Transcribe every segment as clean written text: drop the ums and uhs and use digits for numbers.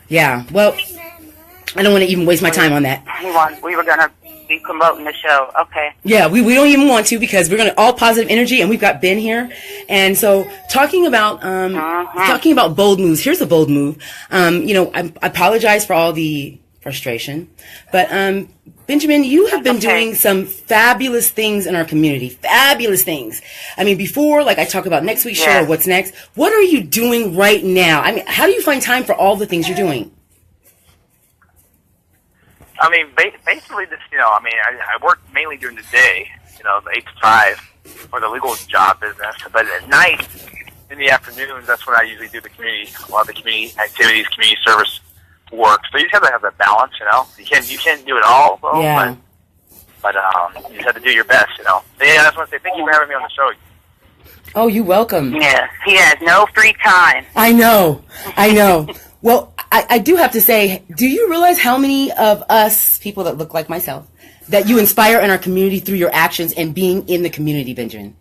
Yeah. Well, I don't want to even waste my time on that. We were going to be promoting the show. Okay. Yeah, we don't even want to, because we're going to all positive energy, and we've got Ben here. And so talking about bold moves, here's a bold move. I apologize for all the frustration, but Benjamin, you have been doing some fabulous things in our community. Fabulous things. I mean, before, like I talk about next week's show or what's next, what are you doing right now? I mean, how do you find time for all the things you're doing? I mean, basically, I work mainly during the day, 8 to 5 for the legal job business. But at night, in the afternoons, that's when I usually do a lot of the community activities, community service work. So you just have to have that balance, You can't do it all, though. Yeah. But you just have to do your best, So, yeah, I just want to say thank you for having me on the show. Oh, you're welcome. Yes, he has no free time. I know. Well, I do have to say, do you realize how many of us, people that look like myself, that you inspire in our community through your actions and being in the community, Benjamin?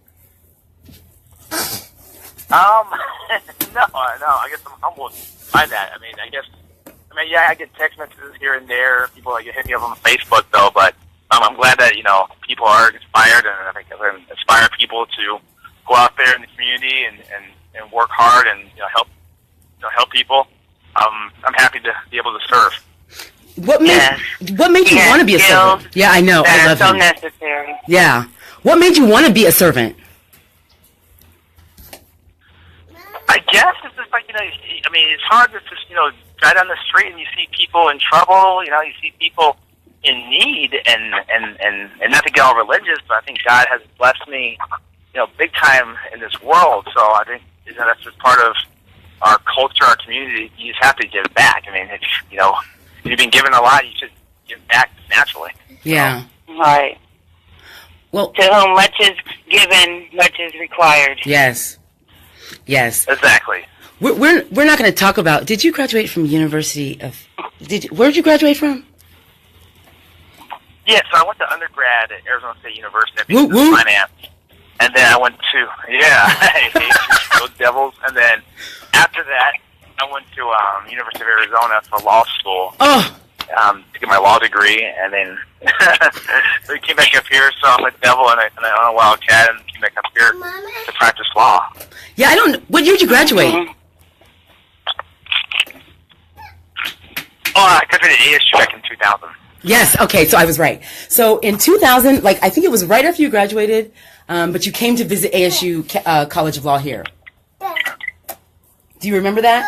No, I guess I'm humbled by that. I get text messages here and there. People hit me up on Facebook, though, but I'm glad that, people are inspired, and I think I can inspire people to go out there in the community and work hard and, help people. I'm happy to be able to serve. What made you want to be a servant? Yeah, I know. I love so him. Necessary. Yeah. What made you want to be a servant? I guess it's just it's hard to just, drive down the street and you see people in trouble, you see people in need, and not to get all religious, but I think God has blessed me, big time in this world. So I think that's just part of our culture, our community. You just have to give back. If you've been given a lot, you should give back naturally. Yeah. Right. Well, to whom much is given, much is required. Yes. Exactly. We're not going to talk about. Did you graduate from University of? Where did you graduate from? Yeah, so I went to undergrad at Arizona State University. I did finance, and then I went to Go Devils, and then after that, I went to University of Arizona for law school. Oh. To get my law degree, and then we came back up here. So I'm a Devil and a Wildcat, and came back up here to practice law. Yeah, I don't. What year did you graduate? Mm-hmm. Oh, I graduated at ASU back in 2000. Yes. Okay. So I was right. So in 2000, I think it was right after you graduated, but you came to visit ASU College of Law here. Do you remember that?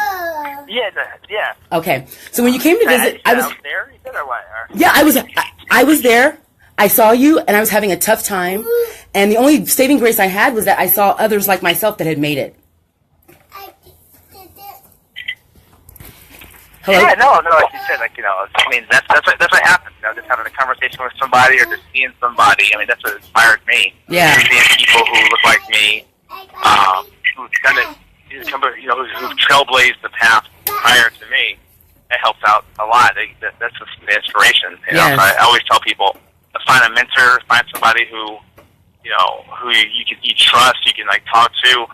Yeah. Okay. So when you came to visit, I was there. You said, or what? Yeah, I was there. I saw you, and I was having a tough time. And the only saving grace I had was that I saw others like myself that had made it. Hello? Yeah, no, like you said, that's what happens. Just having a conversation with somebody or just seeing somebody. That's what inspired me. Yeah. Seeing people who look like me, who've trailblazed the path prior to me. It helps out a lot. That's just the inspiration. Yes. So I always tell people to find a mentor, find somebody who you trust, you can talk to,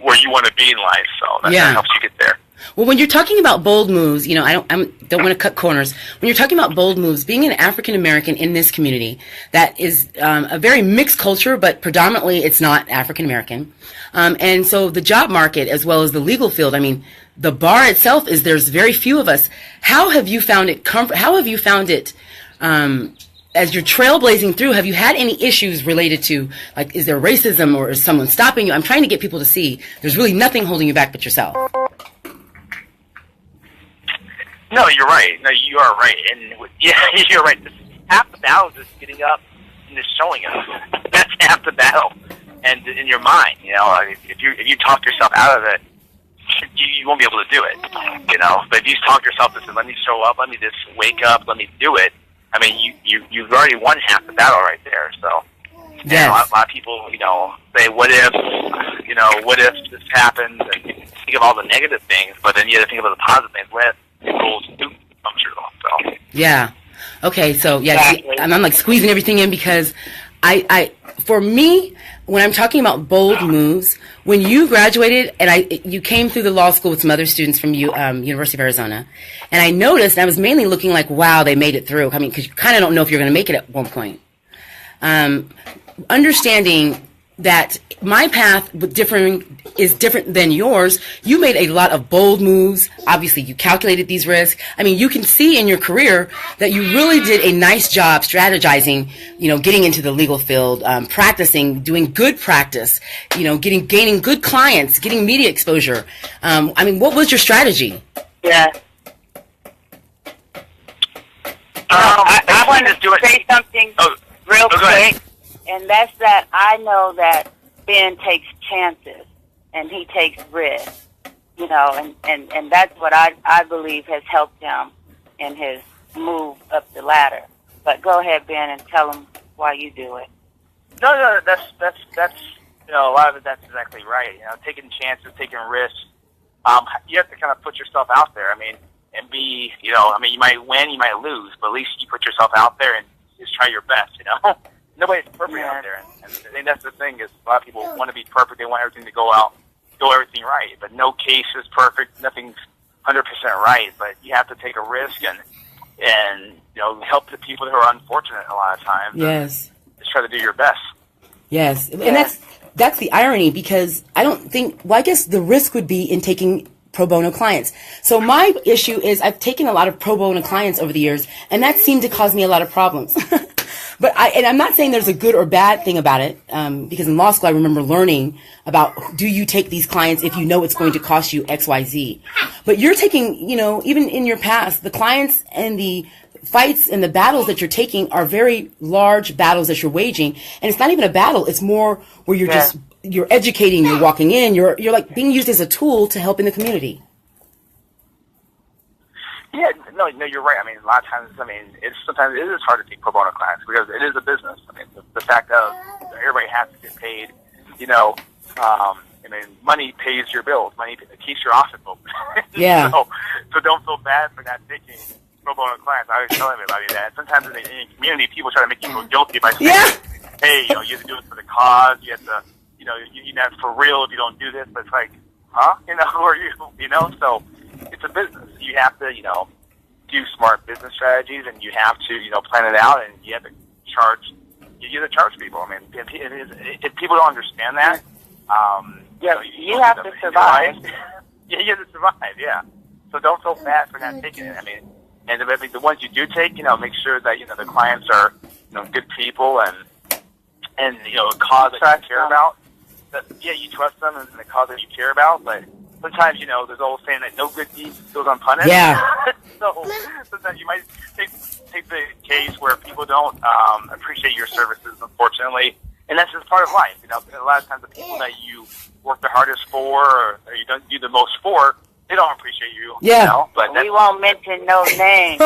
where you want to be in life. So that helps you get there. Well, when you're talking about bold moves, I don't want to cut corners. When you're talking about bold moves, being an African American in this community, that is a very mixed culture, but predominantly it's not African American. And so the job market, as well as the legal field, the bar itself there's very few of us. How have you found it? How have you found it? As you're trailblazing through, have you had any issues related to, is there racism or is someone stopping you? I'm trying to get people to see there's really nothing holding you back but yourself. No, you're right. No, you are right. And you're right. Half the battle is just getting up and just showing up. That's half the battle. And in your mind, if you talk yourself out of it, you won't be able to do it. But if you talk yourself to say, let me show up, let me just wake up, let me do it. You've already won half the battle right there. So, yes. A lot of people, say, what if this happens, and think of all the negative things, but then you have to think about the positive things. What if rules do come true? So. Yeah. Okay. So yeah, see, I'm squeezing everything in because I for me, when I'm talking about bold moves, when you graduated and you came through the law school with some other students from University of Arizona, and I noticed, I was mainly looking like, wow, they made it through. I mean, because you kind of don't know if you're going to make it at one point. Understanding that my path is different than yours. You made a lot of bold moves. Obviously, you calculated these risks. I mean, you can see in your career that you really did a nice job strategizing, getting into the legal field, practicing, doing good practice, gaining good clients, getting media exposure. I mean, what was your strategy? Yeah. I want to say something real quick. And that's that I know that Ben takes chances and he takes risks, and that's what I believe has helped him in his move up the ladder. But go ahead, Ben, and tell him why you do it. No, that's a lot of it. That's exactly right. Taking chances, taking risks. You have to kind of put yourself out there. I mean, and be, you might win, you might lose, but at least you put yourself out there and just try your best. Nobody's perfect out there, and I think that's the thing is a lot of people want to be perfect. They want everything to go everything right, but no case is perfect. Nothing's 100% right, but you have to take a risk and help the people who are unfortunate a lot of times. Yes. Just try to do your best. Yes, and that's the irony, because I guess the risk would be in taking pro bono clients. So my issue is I've taken a lot of pro bono clients over the years, and that seemed to cause me a lot of problems. But I'm not saying there's a good or bad thing about it, because in law school I remember learning about, do you take these clients if you know it's going to cost you X, Y, Z? But you're taking, even in your past, the clients and the fights and the battles that you're taking are very large battles that you're waging, and it's not even a battle. It's more where you're educating, you're walking in, you're like being used as a tool to help in the community. Yeah, no, you're right. I mean, a lot of times, sometimes it is hard to take pro bono clients because it is a business. I mean, the fact of everybody has to get paid, money pays your bills. Money keeps your office open. Yeah. So don't feel bad for not taking pro bono clients. I always tell everybody that. Sometimes in the community, people try to make you feel guilty by saying, hey, you have to do it for the cause. You have to, you're not for real if you don't do this. But it's like, huh? Who are you? So it's a business. You have to, do smart business strategies, and you have to, plan it out, and you have to charge. You have to charge people. I mean, if people don't understand that, you have to survive. Yeah, you have to survive. Yeah. So don't feel bad for not taking it. I mean, and the ones you do take, make sure that the clients are, good people and a cause that you care about. You trust them and the cause that you care about, but sometimes, there's always saying that no good deed goes unpunished. Yeah. So sometimes you might take the case where people don't appreciate your services, unfortunately, and that's just part of life. A lot of times the people that you work the hardest for or you don't do the most for, they don't appreciate you. Yeah. But we won't mention no names.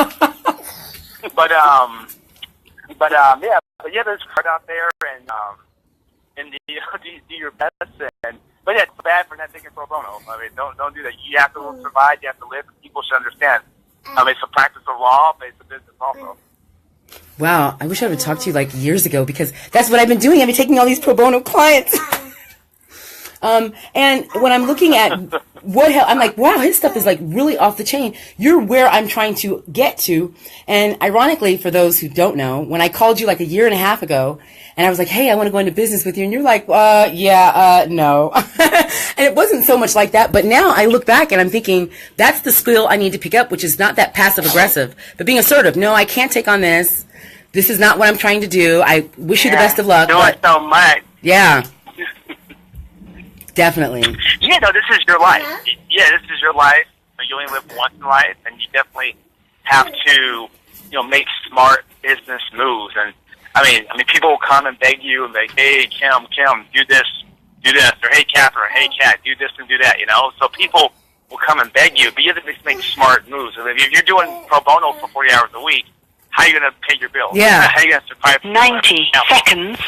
But there's hard out there, and do your best. But yeah, it's bad for not taking pro bono. I mean, don't do that. You have to survive. You have to live. People should understand. It's a practice of law, but it's a business also. Wow, I wish I would have talked to you years ago, because that's what I've been doing. I've been taking all these pro bono clients. And when I'm looking at I'm like, wow, his stuff is really off the chain. You're where I'm trying to get to. And ironically, for those who don't know, when I called you a year and a half ago, and I was like, hey, I want to go into business with you. And you're like, no. And it wasn't so much like that. But now I look back and I'm thinking, that's the skill I need to pick up, which is not that passive aggressive, but being assertive. No, I can't take on this. This is not what I'm trying to do. I wish you the best of luck. Doing so much. Yeah. Definitely. Yeah, no, this is your life. Yeah, this is your life. You only live once in life, and you definitely have to, make smart business moves. And I mean, people will come and beg you and like, hey, Kim, do this, or hey, Catherine, hey, Kat, do this and do that. So people will come and beg you, but you have to make smart moves. If you're doing pro bono for 40 hours a week, how are you going to pay your bills? Yeah. How are you going to survive? 90 seconds.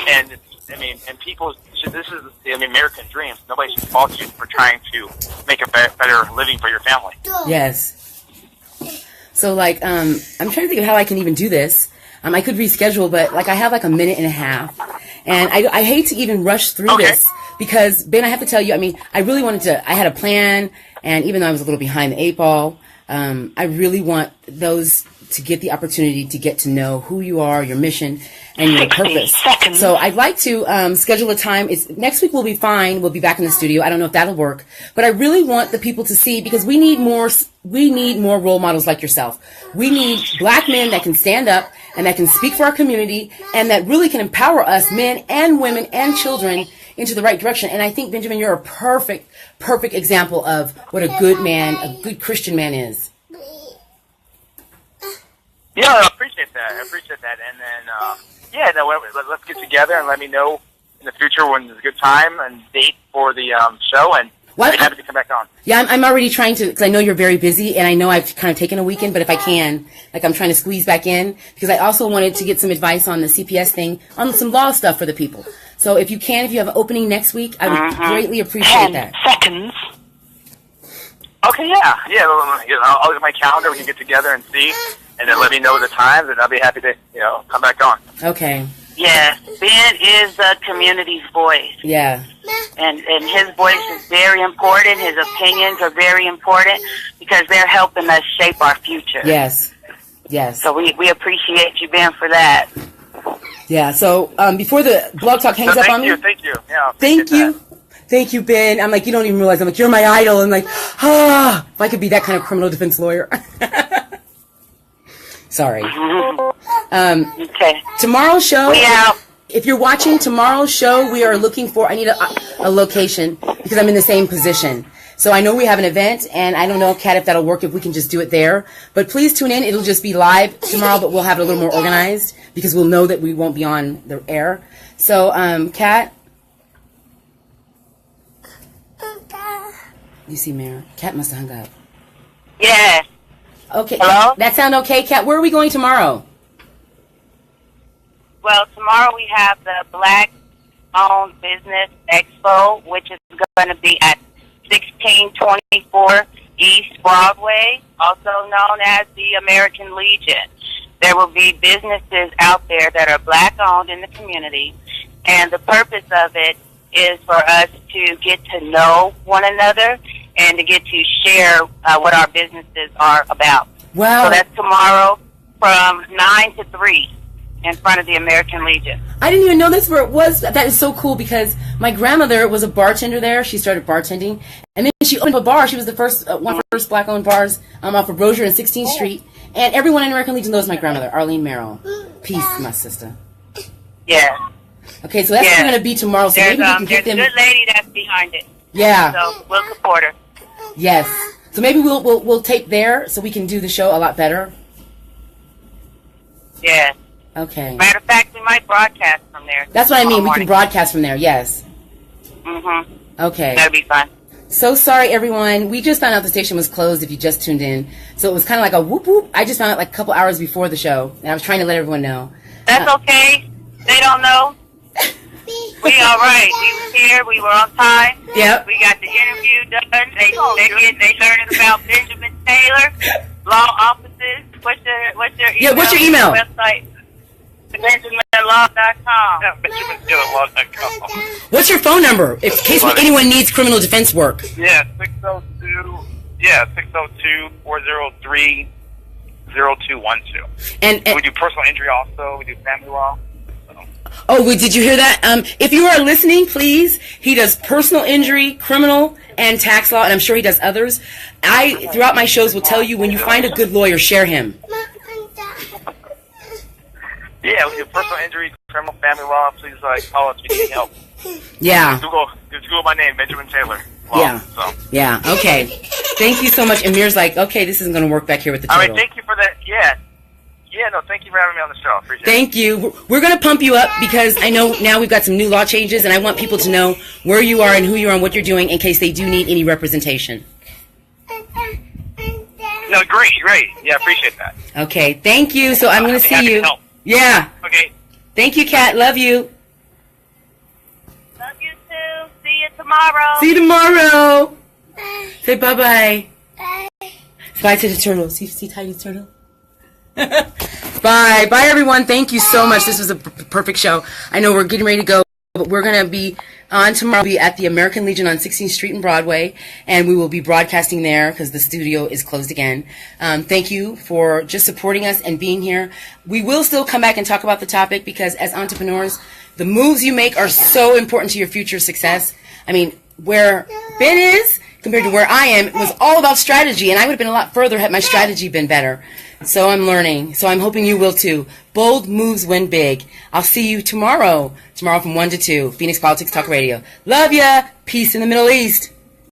And people, this is the American dream. Nobody should fault you for trying to make a better living for your family. Yes. So, I'm trying to think of how I can even do this. I could reschedule, but I have a minute and a half. And I hate to even rush through this because, Ben, I have to tell you, I mean, I really wanted to, I had a plan, and even though I was a little behind the 8 ball, I really want those to get the opportunity to get to know who you are, your mission, and your purpose. So I'd like to schedule a time. Next week will be fine. We'll be back in the studio. I don't know if that'll work, but I really want the people to see, because we need more role models like yourself. We need black men that can stand up and that can speak for our community and that really can empower us, men and women and children, into the right direction. And I think, Benjamin, you're a perfect example of what a good man, a good Christian man is. Yeah, I appreciate that. And then, let's get together and let me know in the future when there's a good time and date for the show, and I'd be happy to come back on. Yeah, I'm already trying to, because I know you're very busy, and I know I've kind of taken a weekend, but if I can, like, I'm trying to squeeze back in, because I also wanted to get some advice on the CPS thing, on some law stuff for the people. So if you have an opening next week, I would greatly appreciate that. 10 seconds. Okay, yeah. I'll look at my calendar. We can get together and see, and then let me know the times, and I'll be happy to, come back on. Okay. Yes, Ben is the community's voice. Yeah. And his voice is very important. His opinions are very important because they're helping us shape our future. Yes. So we appreciate you, Ben, for that. Yeah. So before the blog talk hangs up on me. Thank you. Yeah. Thank you, Ben. I'm like, you don't even realize. I'm like, you're my idol. I'm like, if I could be that kind of criminal defense lawyer. Sorry. Okay. Tomorrow's show. Yeah. If you're watching tomorrow's show, we are looking for, I need a location because I'm in the same position. So I know we have an event, and I don't know, Kat, if that'll work, if we can just do it there. But please tune in. It'll just be live tomorrow, but we'll have it a little more organized because we'll know that we won't be on the air. So, Kat? You see Mara? Kat must have hung up. Yeah. Okay. Hello? That sound okay, Kat? Where are we going tomorrow? Well, tomorrow we have the Black-Owned Business Expo, which is going to be at 1624 East Broadway, also known as the American Legion. There will be businesses out there that are black-owned in the community, and the purpose of it is for us to get to know one another and to get to share what our businesses are about. Wow. So that's tomorrow from 9 to 3 in front of the American Legion. I didn't even know that's where it was. That is so cool because my grandmother was a bartender there. She started bartending, and then she opened up a bar. She was the first one of the first black-owned bars off of Rozier and 16th Street. And everyone in American Legion knows my grandmother, Arlene Merrill. Peace, my sister. Yeah. Okay, so that's going to be tomorrow. So maybe we can get them. There's a good lady that's behind it. Yeah. So we'll support her. Yes. So maybe we'll tape there so we can do the show a lot better. Yeah. Okay. Matter of fact, we might broadcast from there. That's what I mean. We can broadcast from there. Yes. Mm-hmm. Okay. That'll be fun. So sorry, everyone. We just found out the station was closed if you just tuned in. So it was kind of like a whoop whoop. I just found out like a couple hours before the show, and I was trying to let everyone know. That's okay. They don't know. We all right. We was here. We were on time. Yep. We got the interview done. They learning about Benjamin Taylor, law offices. What's your email? Yeah, what's your email? Website. BenjaminLaw.com. BenjaminLaw.com. What's your phone number in case anyone needs criminal defense work? Yeah, 602-403-0212. And we do personal injury also. We do family law. Oh, did you hear that? If you are listening, please, he does personal injury, criminal, and tax law, and I'm sure he does others. I, throughout my shows, will tell you when you find a good lawyer, share him. Yeah, we do personal injury, criminal, family law. Please call us if you need help. Yeah. Just Google my name, Benjamin Taylor. Law, yeah. So. Yeah, okay. Thank you so much. And Mir's like, okay, this isn't going to work back here with the turtle. All right, thank you for that. Yeah. Yeah, no, thank you for having me on the show. Appreciate it. Thank you. We're going to pump you up because I know now we've got some new law changes, and I want people to know where you are and who you are and what you're doing in case they do need any representation. No, great. Yeah, appreciate that. Okay, thank you. So I'm going to see you. Yeah. Okay. Thank you, Kat. Love you. Love you too. See you tomorrow. See you tomorrow. Say bye-bye. Bye to the turtle. See Tiny's turtle? Bye. Bye, everyone. Thank you so much. This was a perfect show. I know we're getting ready to go, but we're going to be on tomorrow. We'll be at the American Legion on 16th Street and Broadway, and we will be broadcasting there because the studio is closed again. Thank you for just supporting us and being here. We will still come back and talk about the topic because as entrepreneurs, the moves you make are so important to your future success. I mean, where Ben is compared to where I am, it was all about strategy, and I would have been a lot further had my strategy been better. So I'm learning. So I'm hoping you will too. Bold moves win big. I'll see you tomorrow. Tomorrow from 1 to 2. Phoenix Politics Talk Radio. Love ya. Peace in the Middle East.